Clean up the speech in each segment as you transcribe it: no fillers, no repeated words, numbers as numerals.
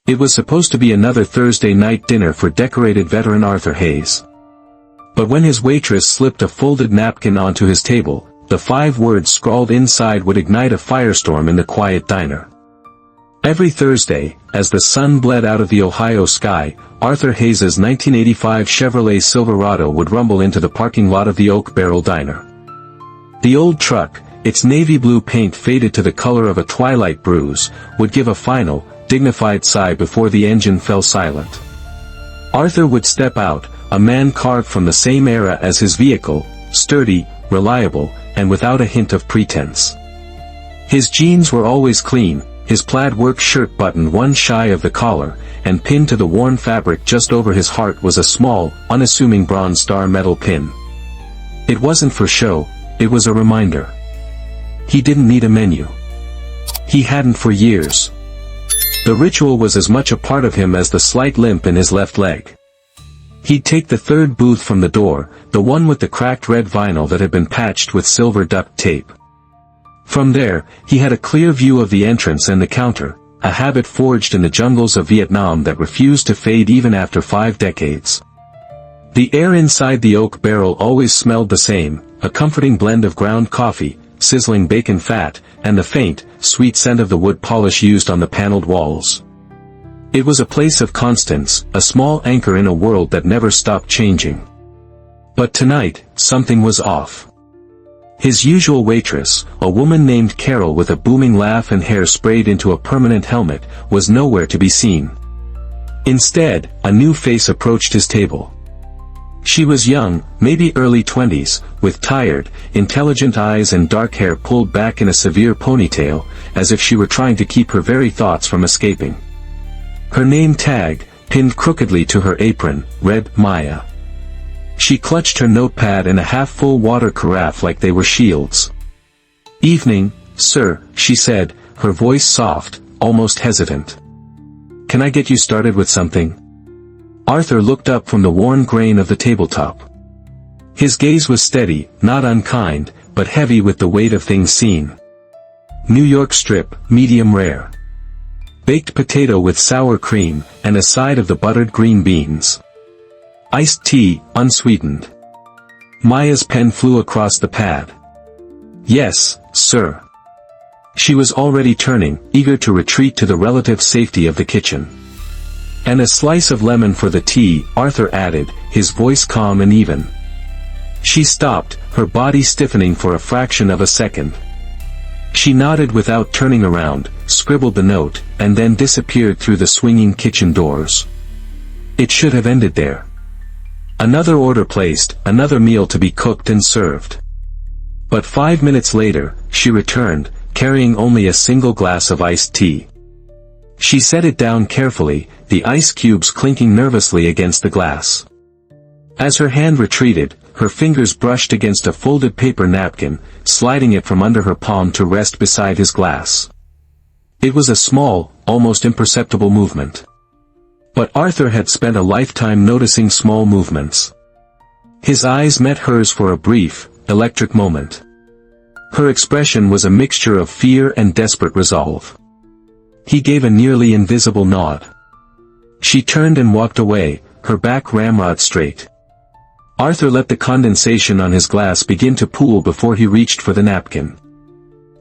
It was supposed to be another Thursday night dinner for decorated veteran Arthur Hayes. But when his waitress slipped a folded napkin onto his table, the 5 words scrawled inside would ignite a firestorm in the quiet diner. Every Thursday, as the sun bled out of the Ohio sky, Arthur Hayes's 1985 Chevrolet Silverado would rumble into the parking lot of the Oak Barrel Diner. The old truck, its navy blue paint faded to the color of a twilight bruise, would give a final, dignified sigh before the engine fell silent. Arthur would step out, a man carved from the same era as his vehicle, sturdy, reliable, and without a hint of pretense. His jeans were always clean, his plaid work shirt buttoned one shy of the collar, and pinned to the worn fabric just over his heart was a small, unassuming Bronze Star metal pin. It wasn't for show, it was a reminder. He didn't need a menu. He hadn't for years. The ritual was as much a part of him as the slight limp in his left leg. He'd take the third booth from the door, the one with the cracked red vinyl that had been patched with silver duct tape. From there, he had a clear view of the entrance and the counter, a habit forged in the jungles of Vietnam that refused to fade even after 5 decades. The air inside the Oak Barrel always smelled the same, a comforting blend of ground coffee, sizzling bacon fat, and the faint, sweet scent of the wood polish used on the paneled walls. It was a place of constance, a small anchor in a world that never stopped changing. But tonight, something was off. His usual waitress, a woman named Carol with a booming laugh and hair sprayed into a permanent helmet, was nowhere to be seen. Instead, a new face approached his table. She was young, maybe early 20s, with tired, intelligent eyes and dark hair pulled back in a severe ponytail, as if she were trying to keep her very thoughts from escaping. Her name tag, pinned crookedly to her apron, read Maya. She clutched her notepad and a half-full water carafe like they were shields. "Evening, sir," she said, her voice soft, almost hesitant. "Can I get you started with something?" Arthur looked up from the worn grain of the tabletop. His gaze was steady, not unkind, but heavy with the weight of things seen. New York strip, medium rare. Baked potato with sour cream, and a side of the buttered green beans. Iced tea, unsweetened. Maya's pen flew across the pad. "Yes, sir." She was already turning, eager to retreat to the relative safety of the kitchen. "And a slice of lemon for the tea," Arthur added, his voice calm and even. She stopped, her body stiffening for a fraction of a second. She nodded without turning around, scribbled the note, and then disappeared through the swinging kitchen doors. It should have ended there. Another order placed, another meal to be cooked and served. But 5 minutes later, she returned, carrying only a single glass of iced tea. She set it down carefully, the ice cubes clinking nervously against the glass. As her hand retreated, her fingers brushed against a folded paper napkin, sliding it from under her palm to rest beside his glass. It was a small, almost imperceptible movement. But Arthur had spent a lifetime noticing small movements. His eyes met hers for a brief, electric moment. Her expression was a mixture of fear and desperate resolve. He gave a nearly invisible nod. She turned and walked away, her back ramrod straight. Arthur let the condensation on his glass begin to pool before he reached for the napkin.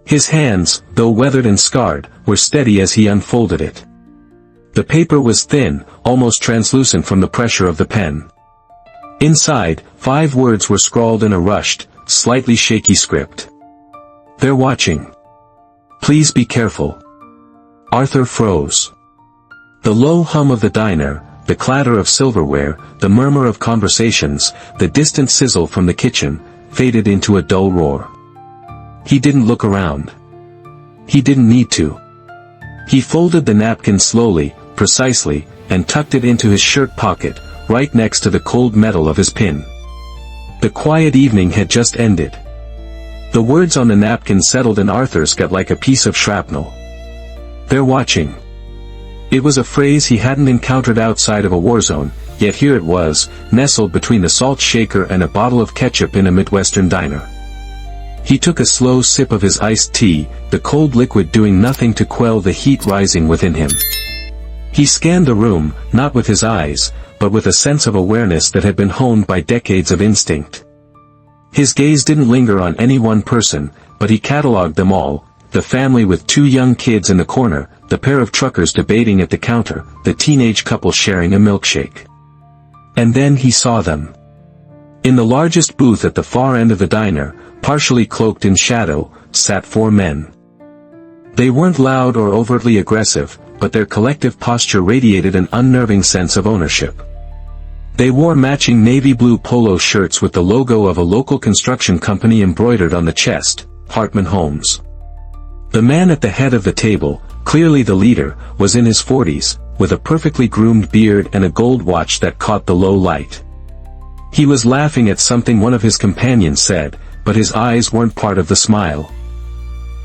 His hands, though weathered and scarred, were steady as he unfolded it. The paper was thin, almost translucent from the pressure of the pen. Inside, 5 words were scrawled in a rushed, slightly shaky script. "They're watching. Please be careful." Arthur froze. The low hum of the diner, the clatter of silverware, the murmur of conversations, the distant sizzle from the kitchen, faded into a dull roar. He didn't look around. He didn't need to. He folded the napkin slowly, precisely, and tucked it into his shirt pocket, right next to the cold metal of his pin. The quiet evening had just ended. The words on the napkin settled in Arthur's gut like a piece of shrapnel. "They're watching." It was a phrase he hadn't encountered outside of a war zone, yet here it was, nestled between the salt shaker and a bottle of ketchup in a Midwestern diner. He took a slow sip of his iced tea, the cold liquid doing nothing to quell the heat rising within him. He scanned the room, not with his eyes, but with a sense of awareness that had been honed by decades of instinct. His gaze didn't linger on any one person, but he catalogued them all: the family with 2 young kids in the corner, the pair of truckers debating at the counter, the teenage couple sharing a milkshake. And then he saw them. In the largest booth at the far end of the diner, partially cloaked in shadow, sat 4 men. They weren't loud or overtly aggressive, but their collective posture radiated an unnerving sense of ownership. They wore matching navy blue polo shirts with the logo of a local construction company embroidered on the chest: Hartman Homes. The man at the head of the table, clearly the leader, was in his 40s, with a perfectly groomed beard and a gold watch that caught the low light. He was laughing at something one of his companions said, but his eyes weren't part of the smile.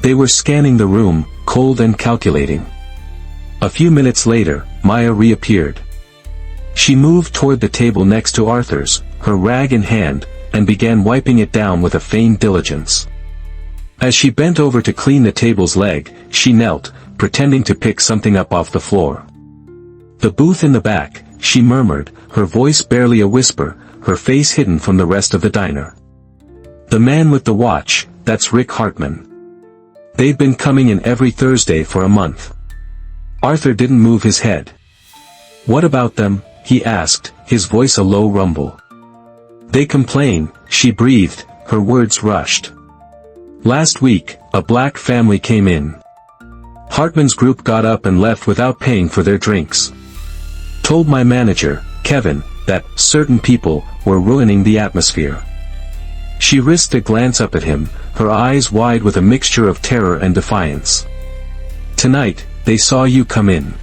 They were scanning the room, cold and calculating. A few minutes later, Maya reappeared. She moved toward the table next to Arthur's, her rag in hand, and began wiping it down with a feigned diligence. As she bent over to clean the table's leg, she knelt, pretending to pick something up off the floor. "The booth in the back," she murmured, her voice barely a whisper, her face hidden from the rest of the diner. "The man with the watch, that's Rick Hartman. They've been coming in every Thursday for a month." Arthur didn't move his head. "What about them?" he asked, his voice a low rumble. "They complain," she breathed, her words rushed. "Last week, a black family came in. Hartman's group got up and left without paying for their drinks. Told my manager, Kevin, that certain people were ruining the atmosphere." She risked a glance up at him, her eyes wide with a mixture of terror and defiance. "Tonight, they saw you come in.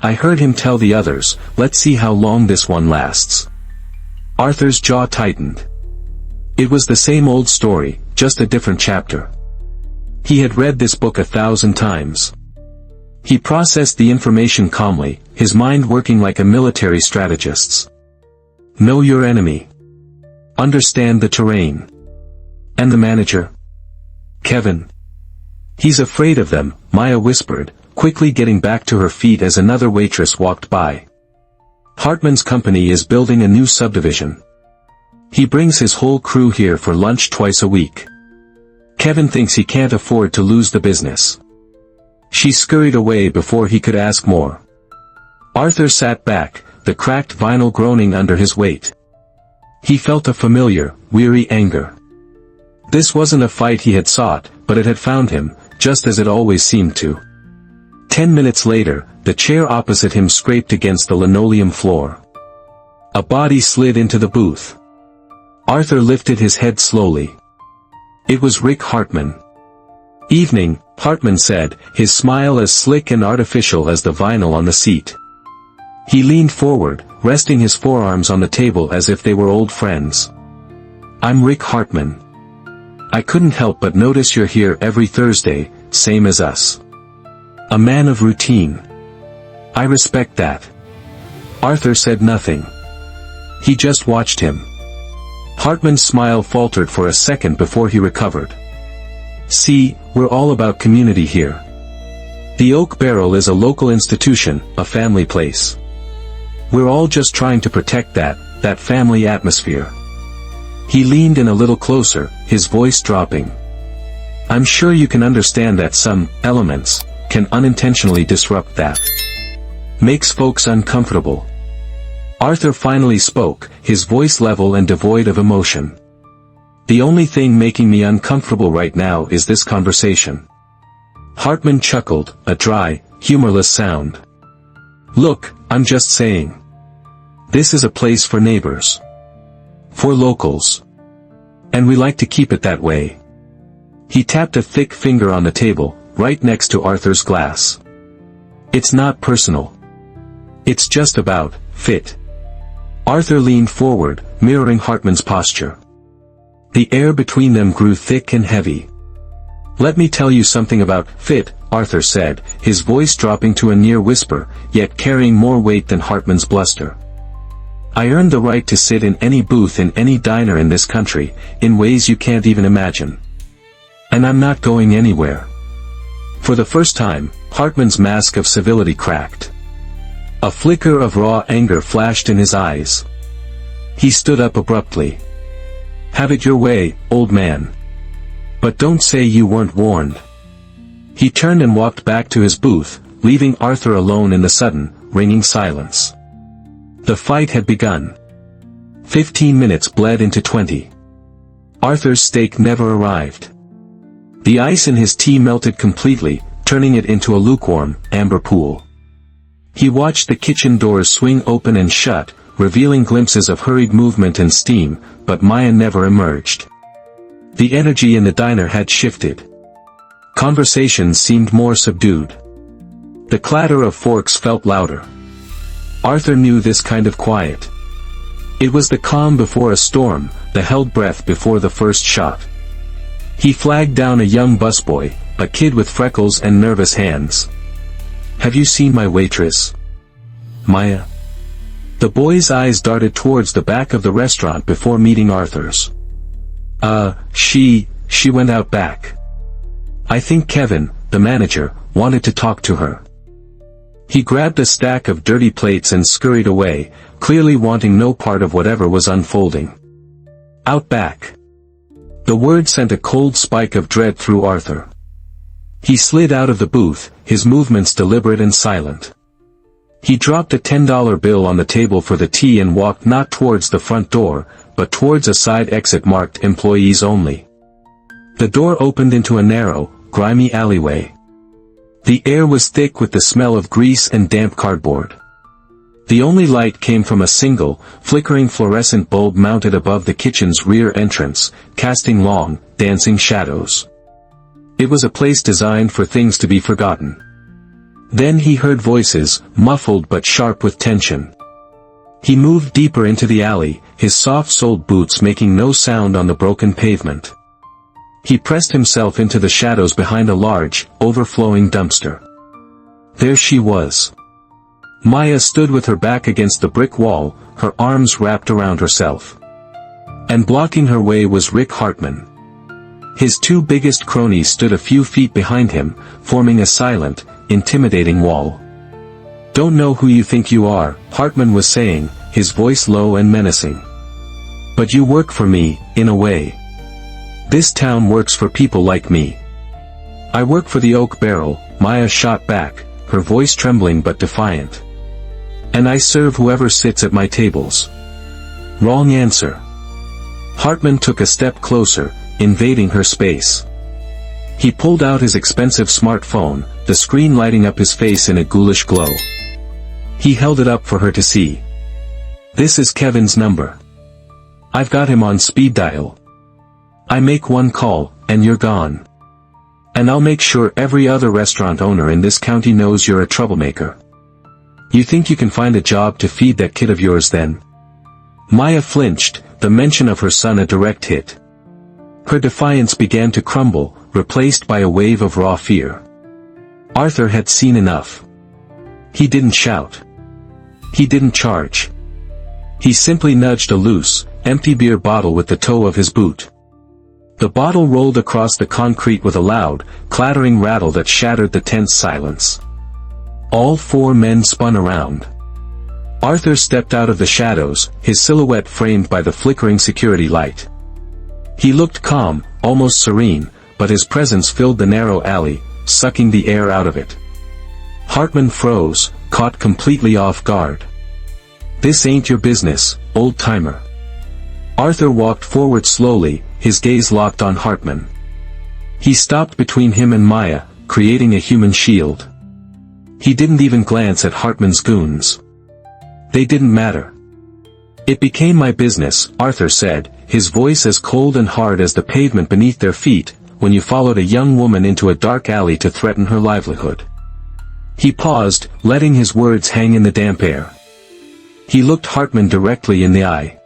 I heard him tell the others, let's see how long this one lasts." Arthur's jaw tightened. It was the same old story, just a different chapter. He had read this book 1,000 times. He processed the information calmly, his mind working like a military strategist's. Know your enemy. Understand the terrain. And the manager? Kevin. He's afraid of them, Maya whispered, quickly getting back to her feet as another waitress walked by. Hartman's company is building a new subdivision. He brings his whole crew here for lunch twice a week. Kevin thinks he can't afford to lose the business. She scurried away before he could ask more. Arthur sat back, the cracked vinyl groaning under his weight. He felt a familiar, weary anger. This wasn't a fight he had sought, but it had found him, just as it always seemed to. 10 minutes later, the chair opposite him scraped against the linoleum floor. A body slid into the booth. Arthur lifted his head slowly. It was Rick Hartman. "Evening," Hartman said, his smile as slick and artificial as the vinyl on the seat. He leaned forward, resting his forearms on the table as if they were old friends. "I'm Rick Hartman. I couldn't help but notice you're here every Thursday, same as us. A man of routine. I respect that." Arthur said nothing. He just watched him. Hartman's smile faltered for a second before he recovered. "See, we're all about community here. The Oak Barrel is a local institution, a family place. We're all just trying to protect that family atmosphere." He leaned in a little closer, his voice dropping. "I'm sure you can understand that some elements can unintentionally disrupt that. Makes folks uncomfortable." Arthur finally spoke, his voice level and devoid of emotion. "The only thing making me uncomfortable right now is this conversation." Hartman chuckled, a dry, humorless sound. "Look, I'm just saying. This is a place for neighbors. For locals. And we like to keep it that way." He tapped a thick finger on the table, right next to Arthur's glass. "It's not personal. It's just about fit." Arthur leaned forward, mirroring Hartman's posture. The air between them grew thick and heavy. "Let me tell you something about fit," Arthur said, his voice dropping to a near whisper, yet carrying more weight than Hartman's bluster. "I earned the right to sit in any booth in any diner in this country, in ways you can't even imagine. And I'm not going anywhere." For the first time, Hartman's mask of civility cracked. A flicker of raw anger flashed in his eyes. He stood up abruptly. "Have it your way, old man. But don't say you weren't warned." He turned and walked back to his booth, leaving Arthur alone in the sudden, ringing silence. The fight had begun. 15 minutes bled into 20. Arthur's steak never arrived. The ice in his tea melted completely, turning it into a lukewarm, amber pool. He watched the kitchen doors swing open and shut, revealing glimpses of hurried movement and steam, but Maya never emerged. The energy in the diner had shifted. Conversations seemed more subdued. The clatter of forks felt louder. Arthur knew this kind of quiet. It was the calm before a storm, the held breath before the first shot. He flagged down a young busboy, a kid with freckles and nervous hands. "Have you seen my waitress, Maya?" The boy's eyes darted towards the back of the restaurant before meeting Arthur's. She went out back. I think Kevin, the manager, wanted to talk to her." He grabbed a stack of dirty plates and scurried away, clearly wanting no part of whatever was unfolding. Out back. The word sent a cold spike of dread through Arthur. He slid out of the booth, his movements deliberate and silent. He dropped a $10 bill on the table for the tea and walked not towards the front door, but towards a side exit marked "Employees Only." The door opened into a narrow, grimy alleyway. The air was thick with the smell of grease and damp cardboard. The only light came from a single, flickering fluorescent bulb mounted above the kitchen's rear entrance, casting long, dancing shadows. It was a place designed for things to be forgotten. Then he heard voices, muffled but sharp with tension. He moved deeper into the alley, his soft-soled boots making no sound on the broken pavement. He pressed himself into the shadows behind a large, overflowing dumpster. There she was. Maya stood with her back against the brick wall, her arms wrapped around herself. And blocking her way was Rick Hartman. His two biggest cronies stood a few feet behind him, forming a silent, intimidating wall. "Don't know who you think you are," Hartman was saying, his voice low and menacing. "But you work for me, in a way. This town works for people like me." "I work for the Oak Barrel," Maya shot back, her voice trembling but defiant. "And I serve whoever sits at my tables." "Wrong answer." Hartman took a step closer, invading her space. He pulled out his expensive smartphone, the screen lighting up his face in a ghoulish glow. He held it up for her to see. "This is Kevin's number. I've got him on speed dial. I make one call, and you're gone. And I'll make sure every other restaurant owner in this county knows you're a troublemaker. You think you can find a job to feed that kid of yours then?" Maya flinched, the mention of her son a direct hit. Her defiance began to crumble, replaced by a wave of raw fear. Arthur had seen enough. He didn't shout. He didn't charge. He simply nudged a loose, empty beer bottle with the toe of his boot. The bottle rolled across the concrete with a loud, clattering rattle that shattered the tense silence. All four men spun around. Arthur stepped out of the shadows, his silhouette framed by the flickering security light. He looked calm, almost serene, but his presence filled the narrow alley, sucking the air out of it. Hartman froze, caught completely off guard. "This ain't your business, old-timer." Arthur walked forward slowly, his gaze locked on Hartman. He stopped between him and Maya, creating a human shield. He didn't even glance at Hartman's goons. They didn't matter. "It became my business," Arthur said, his voice as cold and hard as the pavement beneath their feet, "when you followed a young woman into a dark alley to threaten her livelihood." He paused, letting his words hang in the damp air. He looked Hartman directly in the eye.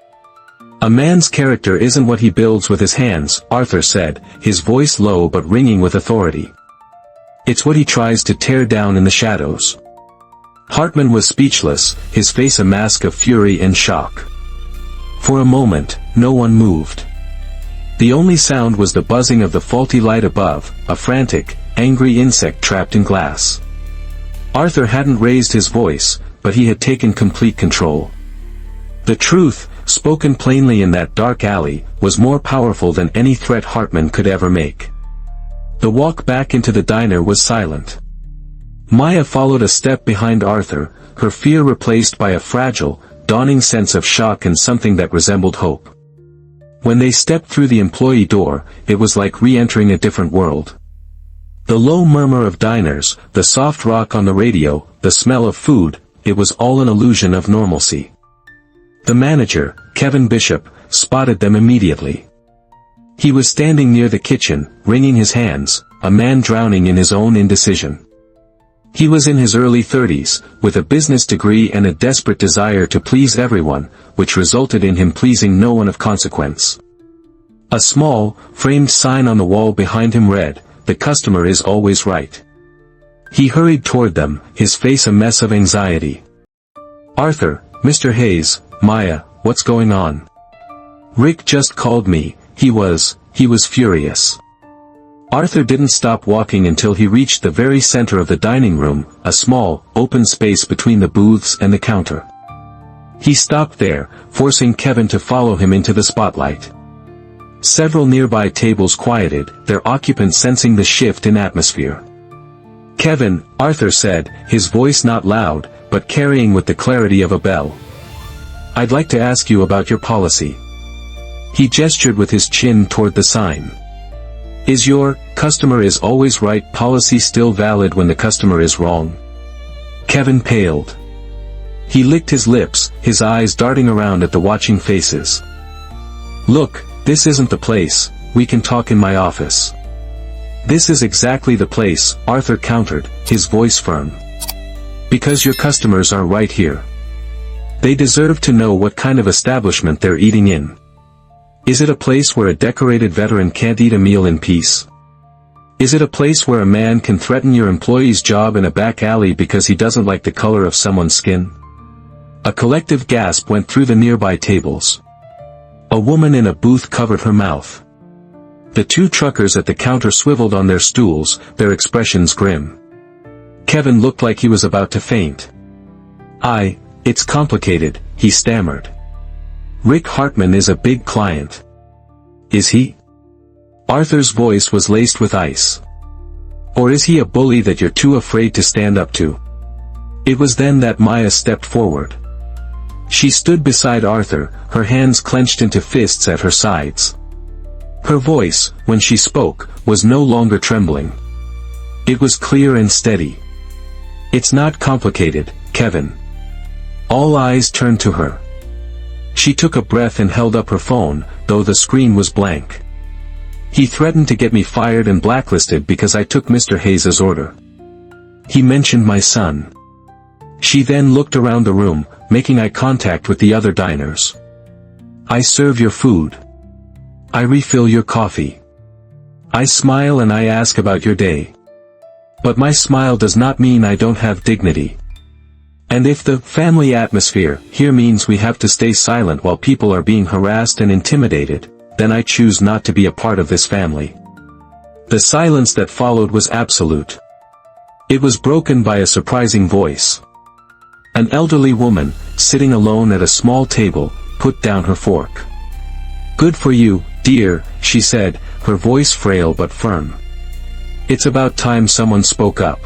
"A man's character isn't what he builds with his hands," Arthur said, his voice low but ringing with authority. "It's what he tries to tear down in the shadows." Hartman was speechless, his face a mask of fury and shock. For a moment, no one moved. The only sound was the buzzing of the faulty light above, a frantic, angry insect trapped in glass. Arthur hadn't raised his voice, but he had taken complete control. The truth, spoken plainly in that dark alley, was more powerful than any threat Hartman could ever make. The walk back into the diner was silent. Maya followed a step behind Arthur, her fear replaced by a fragile, dawning sense of shock and something that resembled hope. When they stepped through the employee door, it was like re-entering a different world. The low murmur of diners, the soft rock on the radio, the smell of food, it was all an illusion of normalcy. The manager, Kevin Bishop, spotted them immediately. He was standing near the kitchen, wringing his hands, a man drowning in his own indecision. He was in his early 30s, with a business degree and a desperate desire to please everyone, which resulted in him pleasing no one of consequence. A small, framed sign on the wall behind him read, "The customer is always right." He hurried toward them, his face a mess of anxiety. "Arthur, Mr. Hayes, Maya, what's going on?" "Rick just called me, he was furious." Arthur didn't stop walking until he reached the very center of the dining room, a small, open space between the booths and the counter. He stopped there, forcing Kevin to follow him into the spotlight. Several nearby tables quieted, their occupants sensing the shift in atmosphere. "Kevin," Arthur said, his voice not loud, but carrying with the clarity of a bell. "I'd like to ask you about your policy." He gestured with his chin toward the sign. "Is your customer is always right policy still valid when the customer is wrong?" Kevin paled. He licked his lips, his eyes darting around at the watching faces. "Look, this isn't the place, we can talk in my office." "This is exactly the place," Arthur countered, his voice firm. "Because your customers are right here. They deserve to know what kind of establishment they're eating in. Is it a place where a decorated veteran can't eat a meal in peace? Is it a place where a man can threaten your employee's job in a back alley because he doesn't like the color of someone's skin?" A collective gasp went through the nearby tables. A woman in a booth covered her mouth. The two truckers at the counter swiveled on their stools, their expressions grim. Kevin looked like he was about to faint. It's complicated," he stammered. "Rick Hartman is a big client." "Is he?" Arthur's voice was laced with ice. "Or is he a bully that you're too afraid to stand up to?" It was then that Maya stepped forward. She stood beside Arthur, her hands clenched into fists at her sides. Her voice, when she spoke, was no longer trembling. It was clear and steady. "It's not complicated, Kevin." All eyes turned to her. She took a breath and held up her phone, though the screen was blank. "He threatened to get me fired and blacklisted because I took Mr. Hayes' order. He mentioned my son." She then looked around the room, making eye contact with the other diners. "I serve your food. I refill your coffee. I smile and I ask about your day. But my smile does not mean I don't have dignity. And if the family atmosphere here means we have to stay silent while people are being harassed and intimidated, then I choose not to be a part of this family." The silence that followed was absolute. It was broken by a surprising voice. An elderly woman, sitting alone at a small table, put down her fork. "Good for you, dear," she said, her voice frail but firm. "It's about time someone spoke up."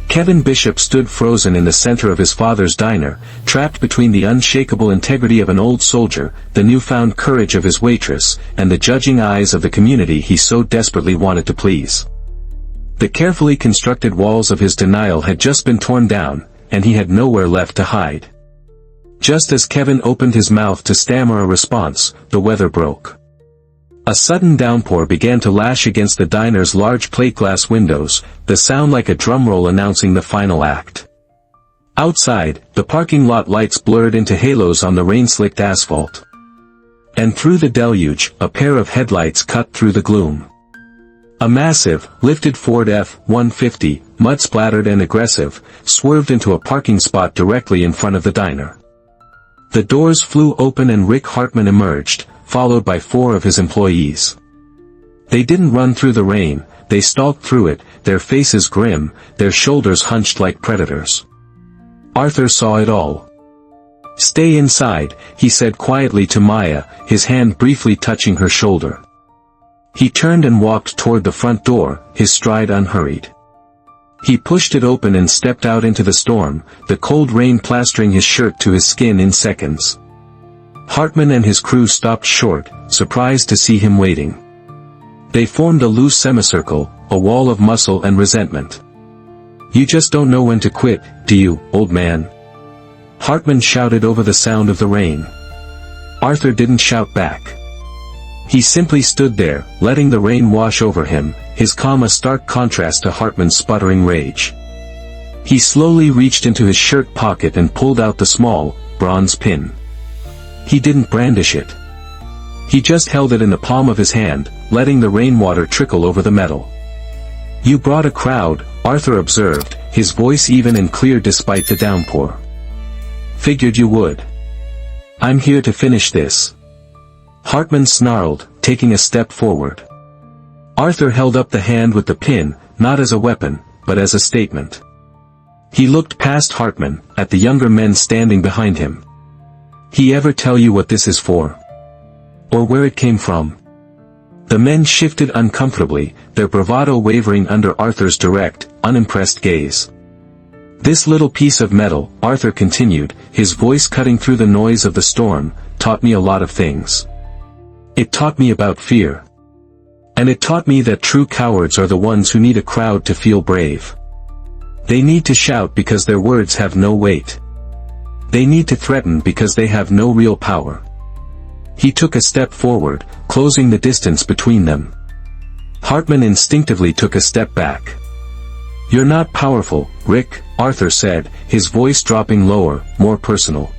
Kevin Bishop stood frozen in the center of his father's diner, trapped between the unshakable integrity of an old soldier, the newfound courage of his waitress, and the judging eyes of the community he so desperately wanted to please. The carefully constructed walls of his denial had just been torn down, and he had nowhere left to hide. Just as Kevin opened his mouth to stammer a response, the weather broke. A sudden downpour began to lash against the diner's large plate glass windows, the sound like a drumroll announcing the final act. Outside, the parking lot lights blurred into halos on the rain-slicked asphalt. And through the deluge, a pair of headlights cut through the gloom. A massive, lifted Ford F-150, mud-splattered and aggressive, swerved into a parking spot directly in front of the diner. The doors flew open and Rick Hartman emerged, followed by 4 of his employees. They didn't run through the rain, they stalked through it, their faces grim, their shoulders hunched like predators. Arthur saw it all. "Stay inside," he said quietly to Maya, his hand briefly touching her shoulder. He turned and walked toward the front door, his stride unhurried. He pushed it open and stepped out into the storm, the cold rain plastering his shirt to his skin in seconds. Hartman and his crew stopped short, surprised to see him waiting. They formed a loose semicircle, a wall of muscle and resentment. "You just don't know when to quit, do you, old man?" Hartman shouted over the sound of the rain. Arthur didn't shout back. He simply stood there, letting the rain wash over him, his calm a stark contrast to Hartman's sputtering rage. He slowly reached into his shirt pocket and pulled out the small, bronze pin. He didn't brandish it. He just held it in the palm of his hand, letting the rainwater trickle over the metal. "You brought a crowd," Arthur observed, his voice even and clear despite the downpour. "Figured you would. I'm here to finish this." Hartman snarled, taking a step forward. Arthur held up the hand with the pin, not as a weapon, but as a statement. He looked past Hartman, at the younger men standing behind him. "He ever tell you what this is for? Or where it came from?" The men shifted uncomfortably, their bravado wavering under Arthur's direct, unimpressed gaze. "This little piece of metal," Arthur continued, his voice cutting through the noise of the storm, "taught me a lot of things. It taught me about fear. And it taught me that true cowards are the ones who need a crowd to feel brave. They need to shout because their words have no weight. They need to threaten because they have no real power." He took a step forward, closing the distance between them. Hartman instinctively took a step back. "You're not powerful, Rick," Arthur said, his voice dropping lower, more personal.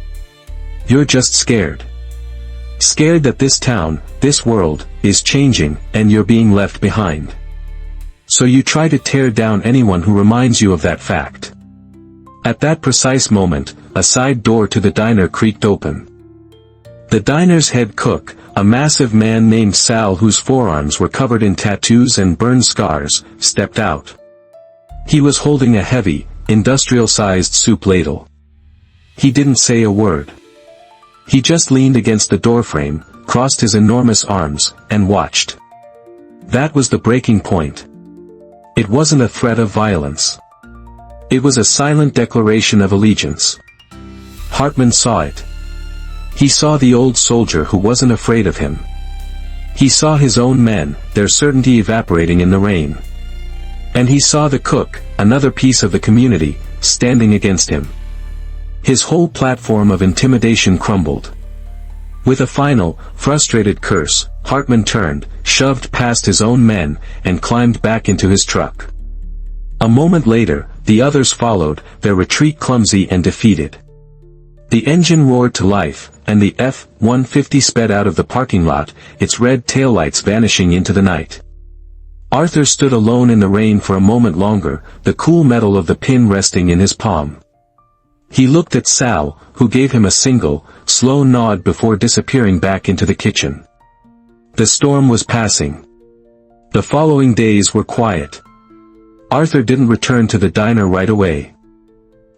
"You're just scared. Scared that this town, this world, is changing, and you're being left behind. So you try to tear down anyone who reminds you of that fact." At that precise moment, a side door to the diner creaked open. The diner's head cook, a massive man named Sal whose forearms were covered in tattoos and burn scars, stepped out. He was holding a heavy, industrial-sized soup ladle. He didn't say a word. He just leaned against the doorframe, crossed his enormous arms, and watched. That was the breaking point. It wasn't a threat of violence. It was a silent declaration of allegiance. Hartman saw it. He saw the old soldier who wasn't afraid of him. He saw his own men, their certainty evaporating in the rain. And he saw the cook, another piece of the community, standing against him. His whole platform of intimidation crumbled. With a final, frustrated curse, Hartman turned, shoved past his own men, and climbed back into his truck. A moment later, the others followed, their retreat clumsy and defeated. The engine roared to life, and the F-150 sped out of the parking lot, its red taillights vanishing into the night. Arthur stood alone in the rain for a moment longer, the cool metal of the pin resting in his palm. He looked at Sal, who gave him a single, slow nod before disappearing back into the kitchen. The storm was passing. The following days were quiet. Arthur didn't return to the diner right away.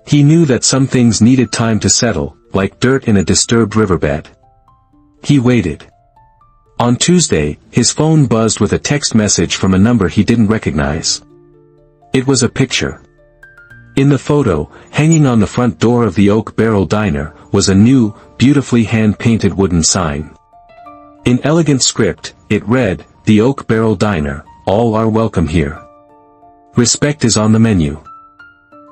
He knew that some things needed time to settle, like dirt in a disturbed riverbed. He waited. On Tuesday, his phone buzzed with a text message from a number he didn't recognize. It was a picture. In the photo, hanging on the front door of the Oak Barrel Diner, was a new, beautifully hand-painted wooden sign. In elegant script, it read, "The Oak Barrel Diner, all are welcome here. Respect is on the menu."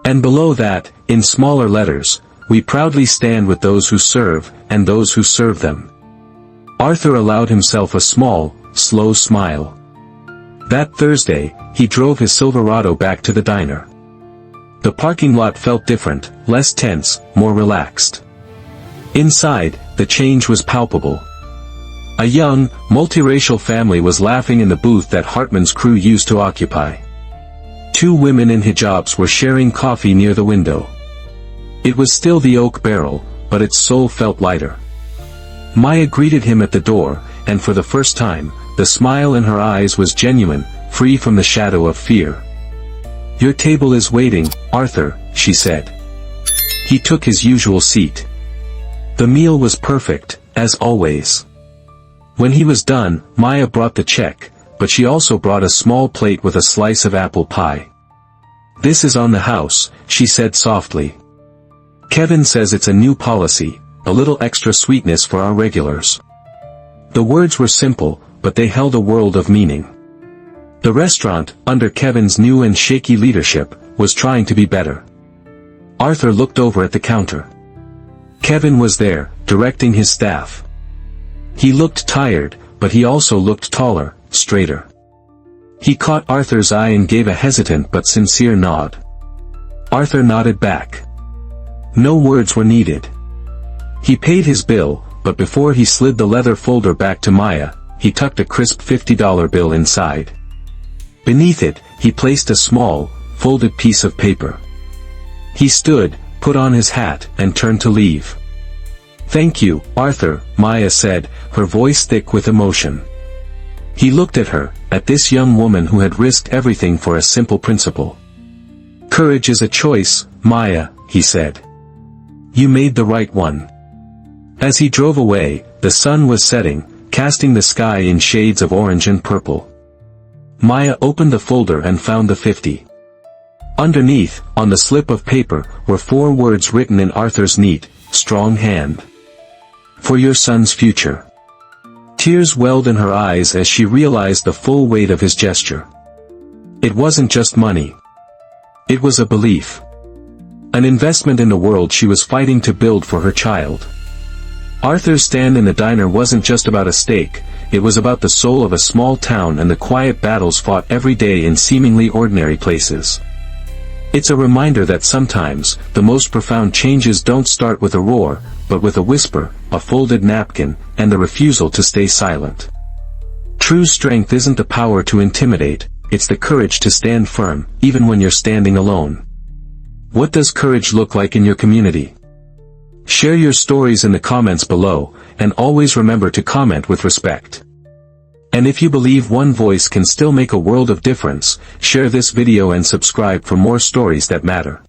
And below that, in smaller letters, "We proudly stand with those who serve, and those who serve them." Arthur allowed himself a small, slow smile. That Thursday, he drove his Silverado back to the diner. The parking lot felt different, less tense, more relaxed. Inside, the change was palpable. A young, multiracial family was laughing in the booth that Hartman's crew used to occupy. Two women in hijabs were sharing coffee near the window. It was still the Oak Barrel, but its soul felt lighter. Maya greeted him at the door, and for the first time, the smile in her eyes was genuine, free from the shadow of fear. "Your table is waiting, Arthur," she said. He took his usual seat. The meal was perfect, as always. When he was done, Maya brought the check, but she also brought a small plate with a slice of apple pie. "This is on the house," she said softly. "Kevin says it's a new policy, a little extra sweetness for our regulars." The words were simple, but they held a world of meaning. The restaurant, under Kevin's new and shaky leadership, was trying to be better. Arthur looked over at the counter. Kevin was there, directing his staff. He looked tired, but he also looked taller, straighter. He caught Arthur's eye and gave a hesitant but sincere nod. Arthur nodded back. No words were needed. He paid his bill, but before he slid the leather folder back to Maya, he tucked a crisp $50 bill inside. Beneath it, he placed a small, folded piece of paper. He stood, put on his hat, and turned to leave. "Thank you, Arthur," Maya said, her voice thick with emotion. He looked at her, at this young woman who had risked everything for a simple principle. "Courage is a choice, Maya," he said. "You made the right one." As he drove away, the sun was setting, casting the sky in shades of orange and purple. Maya opened the folder and found the 50. Underneath, on the slip of paper, were 4 words written in Arthur's neat, strong hand. "For your son's future." Tears welled in her eyes as she realized the full weight of his gesture. It wasn't just money. It was a belief. An investment in the world she was fighting to build for her child. Arthur's stand in the diner wasn't just about a steak, it was about the soul of a small town and the quiet battles fought every day in seemingly ordinary places. It's a reminder that sometimes, the most profound changes don't start with a roar, but with a whisper, a folded napkin, and the refusal to stay silent. True strength isn't the power to intimidate, it's the courage to stand firm, even when you're standing alone. What does courage look like in your community? Share your stories in the comments below, and always remember to comment with respect. And if you believe one voice can still make a world of difference, share this video and subscribe for more stories that matter.